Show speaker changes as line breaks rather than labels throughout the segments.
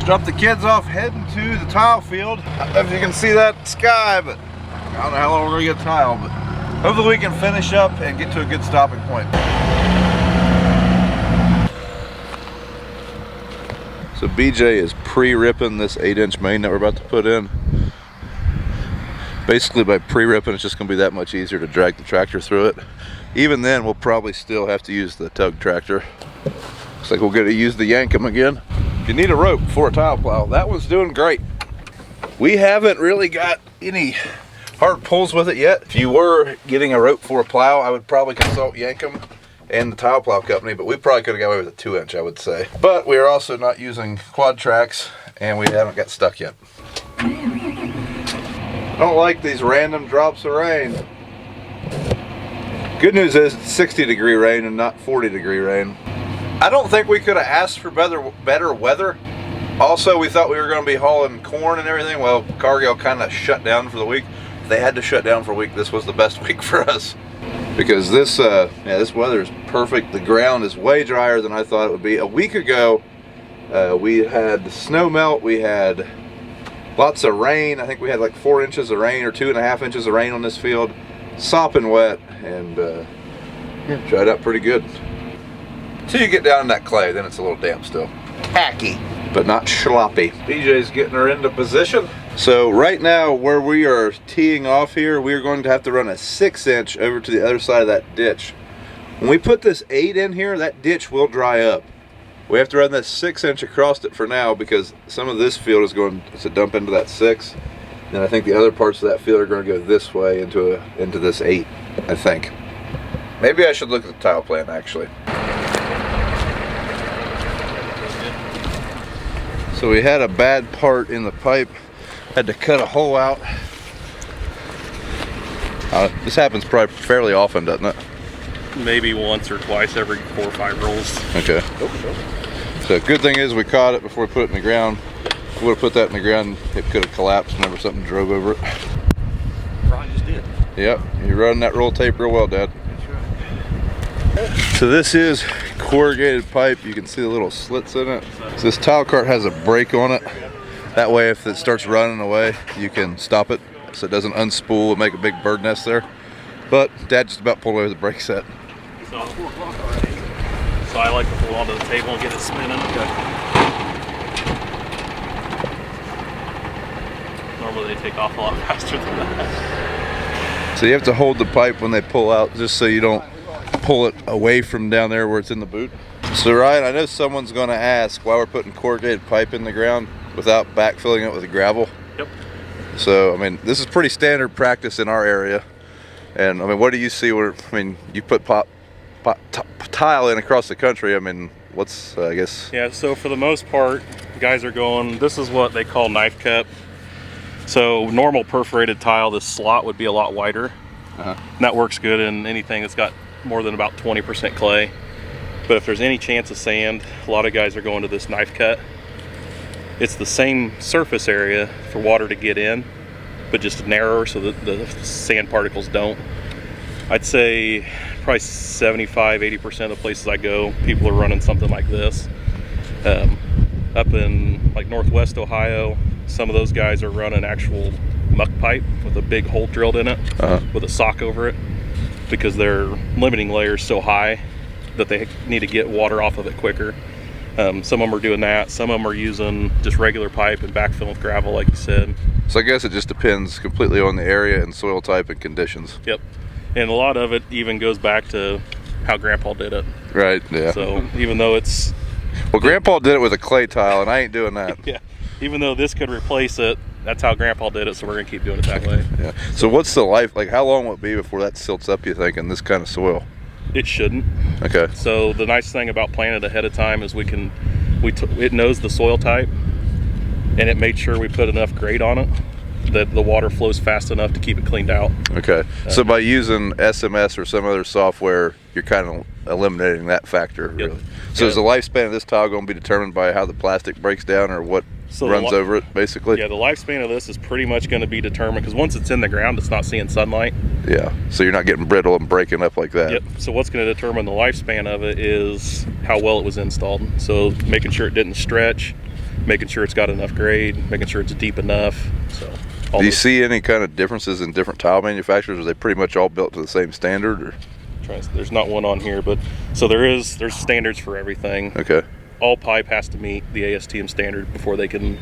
Drop the kids off, heading to the tile field. I don't know if you can see that sky, but I don't know how long we're gonna get tile, but hopefully we can finish up and get to a good stopping point. So BJ is pre-ripping this 8-inch main that we're about to put in. Basically by pre-ripping, it's just gonna be that much easier to drag the tractor through it. Even then, we'll probably still have to use the tug tractor. Looks like we'll get to use the Yankum again. You need a rope for a tile plow. That one's doing great. We haven't really got any hard pulls with it yet. If you were getting a rope for a plow, I would probably consult Yankum and the tile plow company, but we probably could have got away with a 2-inch, I would say. But we are also not using quad tracks, and we haven't got stuck yet. I don't like these random drops of rain. Good news is it's 60-degree rain and not 40-degree rain. I don't think we could have asked for better weather. Also, we thought we were going to be hauling corn and everything. Well, Cargill kind of shut down for the week. If they had to shut down for a week, this was the best week for us. Because this weather is perfect. The ground is way drier than I thought it would be. A week ago, we had snow melt. We had lots of rain. I think we had like 4 inches of rain or 2.5 inches of rain on this field. Sopping wet, and dried out pretty good. Till you get down in that clay, then it's a little damp still. Tacky, but not sloppy. BJ's getting her into position. So right now, where we are teeing off here, we are going to have to run a 6-inch over to the other side of that ditch. When we put this 8 in here, that ditch will dry up. We have to run this 6-inch across it for now because some of this field is going to dump into that 6. And I think the other parts of that field are going to go this way into this 8, I think. Maybe I should look at the tile plan, actually. So we had a bad part in the pipe. Had to cut a hole out. This happens probably fairly often, doesn't it?
Maybe once or twice every 4 or 5 rolls.
Okay. So good thing is we caught it before we put it in the ground. If we would have put that in the ground, it could have collapsed whenever something drove over it.
Ron just did.
Yep, you're running that roll tape real well, Dad. That's right. So this is corrugated pipe. You can see the little slits in it. So this tile cart has a brake on it. That way, if it starts running away, you can stop it so it doesn't unspool and make a big bird nest there. But Dad just about pulled away with the brake set.
So, 4 o'clock already. So I like to pull onto the table and get it spinning. Okay. Normally they take off a lot faster than that.
So you have to hold the pipe when they pull out just so you don't pull it away from down there where it's in the boot. So Ryan, I know someone's going to ask why we're putting corrugated pipe in the ground without backfilling it with gravel.
Yep.
So, I mean, this is pretty standard practice in our area. And, I mean, what do you see where, I mean, you put tile in across the country. I mean, what's, I guess?
Yeah, so for the most part, guys are going, this is what they call knife cut. So normal perforated tile, this slot would be a lot wider. And that works good in anything that's got more than about 20% clay. But if there's any chance of sand, a lot of guys are going to this knife cut. It's the same surface area for water to get in, but just narrower so that the sand particles don't. I'd say probably 75–80% of the places I go, people are running something like this. Up in like Northwest Ohio, some of those guys are running actual muck pipe with a big hole drilled in it with a sock over it because their limiting layer is so high that they need to get water off of it quicker. Some of them are doing that. Some of them are using just regular pipe and backfilling with gravel, like you said.
So I guess it just depends completely on the area and soil type and conditions.
Yep. And a lot of it even goes back to how Grandpa did it.
Right, yeah.
So even though it's...
Well, Grandpa did it with a clay tile, and I ain't doing that.
Yeah. Even though this could replace it, that's how Grandpa did it, so we're going to keep doing it that way.
Yeah. So what's the life, like how long will it be before that silts up, you think, in this kind of soil?
It shouldn't.
Okay.
So the nice thing about planting it ahead of time is it knows the soil type, and it made sure we put enough grate on it that the water flows fast enough to keep it cleaned out.
Okay. So by using SMS or some other software, you're kind of eliminating that factor, really.
Yep.
So is the lifespan of this tile going to be determined by how the plastic breaks down or what runs over it, basically?
Yeah, the lifespan of this is pretty much going to be determined because once it's in the ground, it's not seeing sunlight.
Yeah, so you're not getting brittle and breaking up like that.
Yep. So what's going to determine the lifespan of it is how well it was installed. So making sure it didn't stretch, making sure it's got enough grade, making sure it's deep enough. So,
do you see any kind of differences in different tile manufacturers? Are they pretty much all built to the same standard? Or?
There's not one on here, but so there's standards for everything.
Okay.
All pipe has to meet the ASTM standard before they can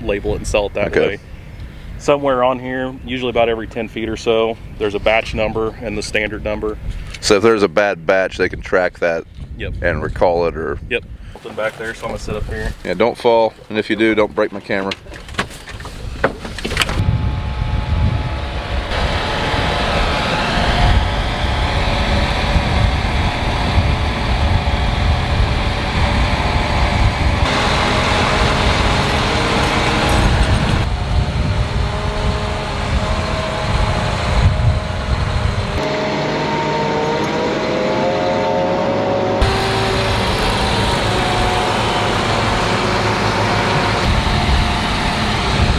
label it and sell it that way. Somewhere on here, usually about every 10 feet or so, there's a batch number and the standard number.
So if there's a bad batch, they can track that.
Yep.
And recall it, or.
Yep. Something back there, so I'm gonna sit up here.
Yeah, don't fall, and if you do, don't break my camera.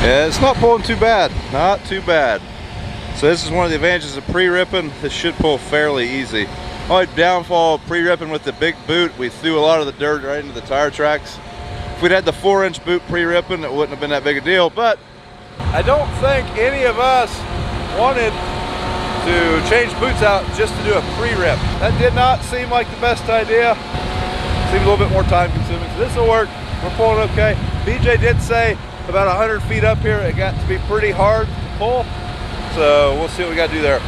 Yeah, it's not pulling too bad, not too bad. So this is one of the advantages of pre-ripping. This should pull fairly easy. Only downfall of pre-ripping with the big boot, we threw a lot of the dirt right into the tire tracks. If we'd had the 4-inch boot pre-ripping, it wouldn't have been that big a deal, but I don't think any of us wanted to change boots out just to do a pre-rip. That did not seem like the best idea. Seemed a little bit more time consuming, so this will work. We're pulling okay. BJ did say about 100 feet up here, it got to be pretty hard to pull. So we'll see what we got to do there.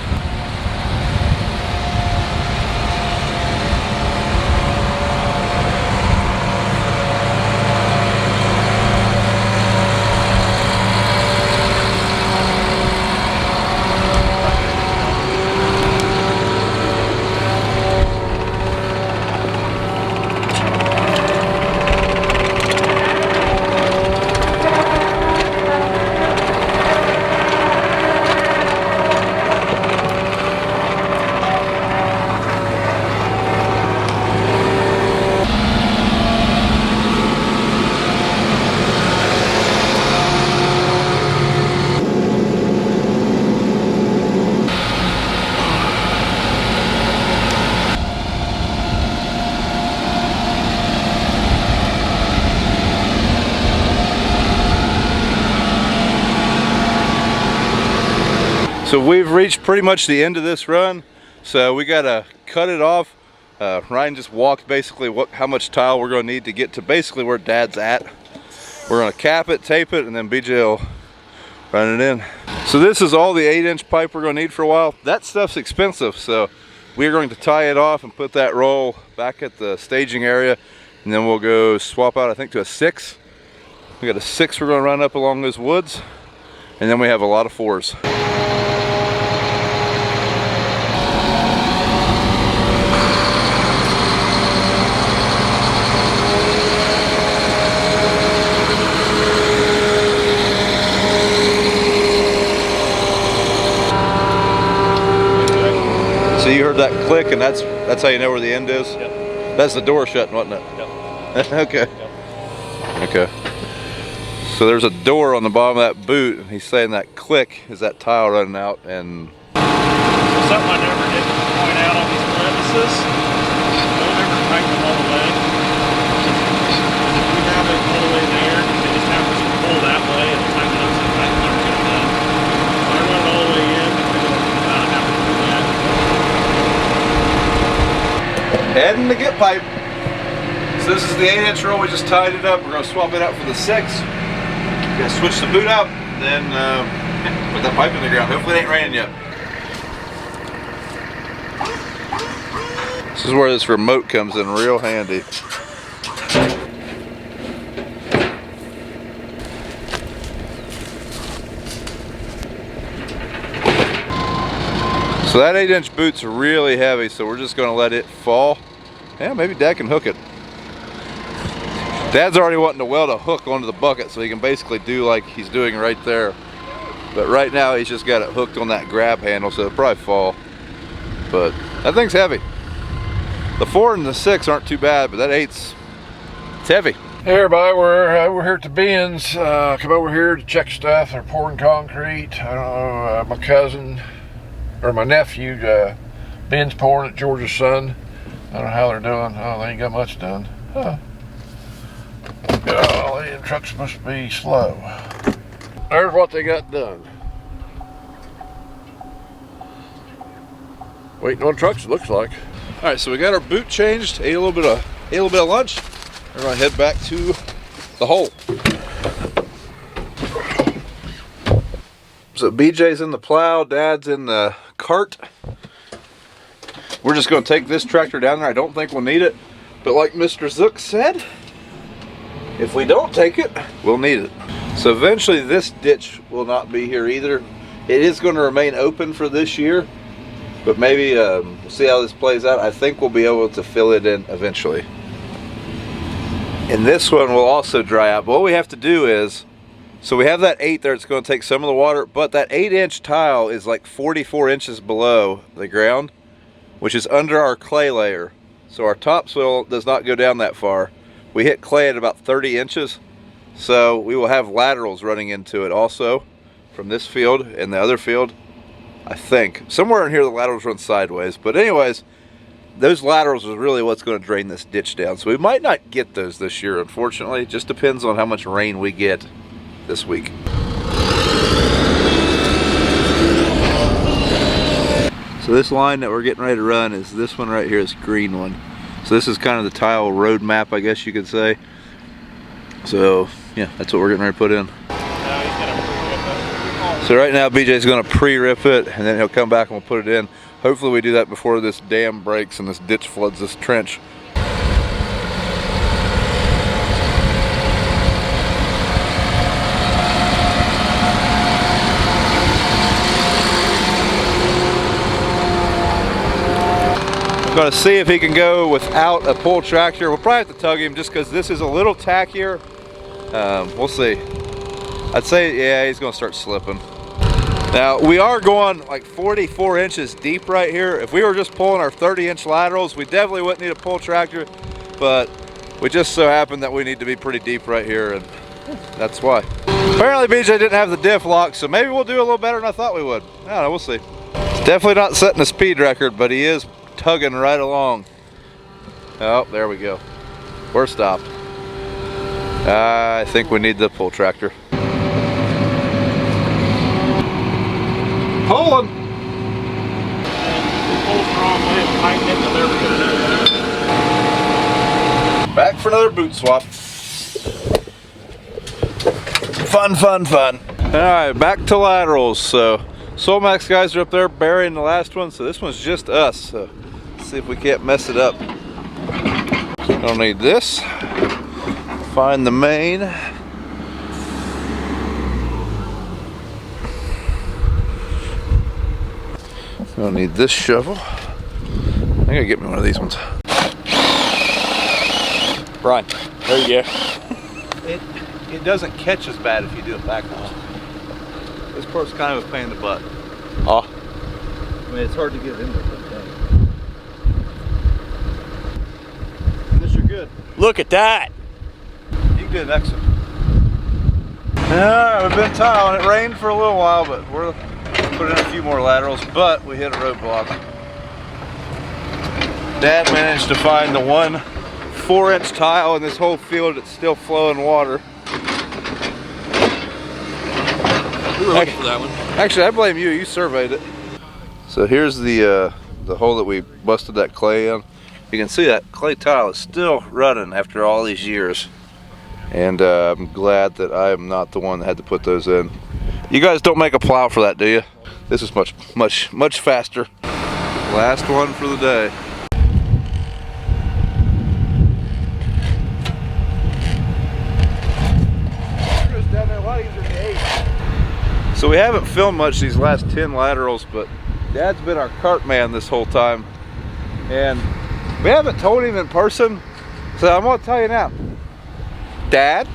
So we've reached pretty much the end of this run, so we gotta cut it off. Ryan just walked basically how much tile we're gonna need to get to basically where Dad's at. We're gonna cap it, tape it, and then BJ will run it in. So this is all the 8-inch pipe we're gonna need for a while. That stuff's expensive, so we're going to tie it off and put that roll back at the staging area, and then we'll go swap out, I think, to a 6. We got a 6 we're gonna run up along those woods, and then we have a lot of 4s. So you heard that click, and that's how you know where the end is? Yep. That's the door shutting, wasn't it? Yep. Okay. Yep. Okay. So there's a door on the bottom of that boot, and he's saying that click is that tile running out. And
something I never did point out on these parentheses, don't ever tighten them all the way. If we have it all the way there, they just have to pull that way and tighten it up so tight and get it done. When I run it all the way in, I don't have to do that.
Heading the get pipe. So this is the 8-inch roll. We just tied it up. We're going to swap it out for the 6. We're going to switch the boot out, then put that pipe in the ground. Hopefully it ain't raining yet. This is where this remote comes in real handy. So that 8-inch boot's really heavy, so we're just going to let it fall. Yeah, maybe Dad can hook it. Dad's already wanting to weld a hook onto the bucket so he can basically do like he's doing right there. But right now he's just got it hooked on that grab handle, so it'll probably fall. But that thing's heavy. The 4 and the 6 aren't too bad, but that 8's it's heavy.
Hey everybody, we're here at the bins. Come over here to check stuff. They're pouring concrete. I don't know, my cousin or my nephew, Ben's pouring at George's son. I don't know how they're doing. Oh, they ain't got much done. Huh. Oh, the truck's supposed to be slow. There's what they got done. Waiting on trucks, it looks like.
All right, so we got our boot changed, ate a little bit of lunch. We're gonna head back to the hole. So BJ's in the plow, Dad's in the cart. We're just gonna take this tractor down there. I don't think we'll need it, but like Mr. Zook said, if we don't take it, we'll need it. So eventually this ditch will not be here either. It is going to remain open for this year, but maybe we'll see how this plays out. I think we'll be able to fill it in eventually. And this one will also dry out. But what we have to do is, so we have that 8 there, it's going to take some of the water, but that 8-inch tile is like 44 inches below the ground, which is under our clay layer. So our topsoil does not go down that far. We hit clay at about 30 inches. So we will have laterals running into it also from this field and the other field. I think somewhere in here the laterals run sideways, but anyways, those laterals is really what's going to drain this ditch down. So we might not get those this year, unfortunately. It just depends on how much rain we get this week. So this line that we're getting ready to run is this one right here, this green one. So this is kind of the tile road map, I guess you could say. So yeah, that's what we're getting ready to put in. So right now BJ's going to pre-rip it, and then he'll come back and we'll put it in. Hopefully we do that before this dam breaks and this ditch floods this trench. I'm going to see if he can go without a pull tractor. We'll probably have to tug him just because this is a little tackier. We'll see. I'd say, yeah, he's going to start slipping. Now, we are going like 44 inches deep right here. If we were just pulling our 30-inch laterals, we definitely wouldn't need a pull tractor, but we just so happen that we need to be pretty deep right here, and that's why. Apparently, BJ didn't have the diff lock, so maybe we'll do a little better than I thought we would. I don't know, we'll see. It's definitely not setting a speed record, but he is tugging right along. Oh, there we go. We're stopped. I think we need the pull tractor. Pulling. Back for another boot swap. Fun, fun, fun. All right, back to laterals. So Solmax guys are up there burying the last one, so this one's just us. So let's see if we can't mess it up. Don't need this. Find the main. Don't need this shovel. I gotta get me one of these ones.
Brian, there you go.
It doesn't catch as bad if you do it backwards. This part's kind of a pain in the butt.
Oh.
I mean, it's hard to get in there. This you're good.
Look at that.
You can do the next one. Alright, we've been tiling. It rained for a little while, but we're putting in a few more laterals, but we hit a roadblock. Dad managed to find the one 4-inch tile in this whole field that's still flowing water.
We were looking for that one.
Actually, I blame you. You surveyed it. So here's the hole that we busted that clay in. You can see that clay tile is still running after all these years. And I'm glad that I am not the one that had to put those in. You guys don't make a plow for that, do you? This is much faster. Last one for the day. So we haven't filmed much these last 10 laterals, but Dad's been our cart man this whole time. And we haven't told him in person, so I'm gonna tell you now. Dad,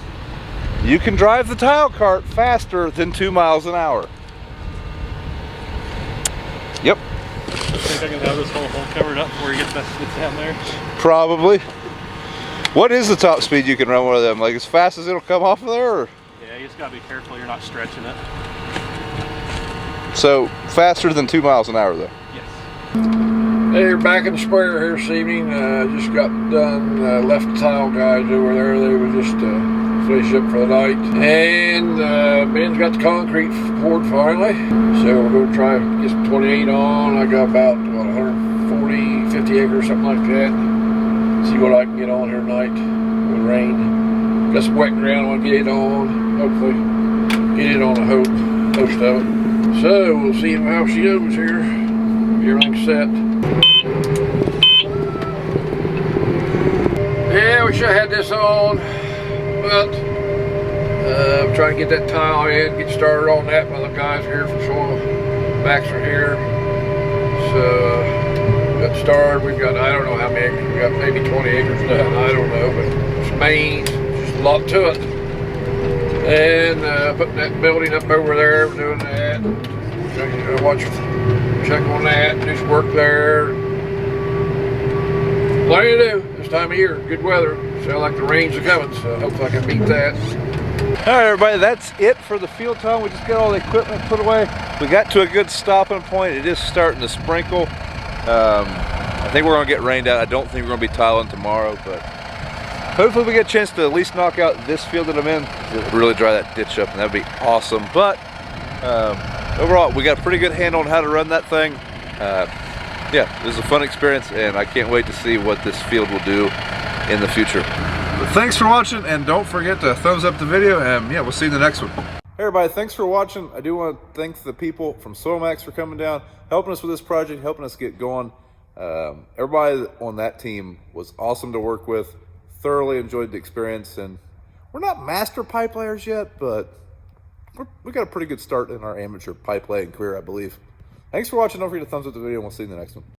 you can drive the tile cart faster than 2 miles an hour. Yep.
I think I can have this whole hole covered up before he gets down there.
Probably. What is the top speed you can run one of them? Like as fast as it'll come off of there? Or?
Yeah, you just gotta be careful you're not stretching it.
So faster than 2 miles an hour though?
Yes.
Hey, you're back in the sprayer here this evening. Just got done, left the tile guys over there. They were just finish up for the night. And Ben's got the concrete poured finally. So we're going to try to get some 28 on. I got about, what, 140, 50 acres, something like that. See what I can get on here tonight with rain. Got some wet ground, I want to get it on. Hopefully get it on a hope, most of it. So we'll see how she goes here. Everything's set. Yeah, we should have had this on, but I'm trying to get that tile in, get started on that while the guys are here for soil. Backs are here. So, got started. We've got, I don't know how many acres, we got maybe 20 acres done, I don't know, but it's mains, just a lot to it. And putting that building up over there, we're doing that. Check on that, do some work there. Plenty to do this time of year, good weather. Sound like the rains are coming, so hopefully I can beat that.
All right, everybody, that's it for the field time. We just got all the equipment put away. We got to a good stopping point. It is starting to sprinkle. I think we're gonna get rained out. I don't think we're gonna be tiling tomorrow, but hopefully we get a chance to at least knock out this field that I'm in. It'll really dry that ditch up, and that'd be awesome. But overall, we got a pretty good handle on how to run that thing. Yeah, this is a fun experience, and I can't wait to see what this field will do in the future. But thanks for watching, and don't forget to thumbs up the video, and yeah, we'll see you in the next one. Hey everybody, thanks for watching. I do want to thank the people from SoilMax for coming down, helping us with this project, helping us get going. Everybody on that team was awesome to work with. Thoroughly enjoyed the experience, and we're not master pipe layers yet, but we got a pretty good start in our amateur pipe laying career, I believe. Thanks for watching. Don't forget to thumbs up the video, and we'll see you in the next one.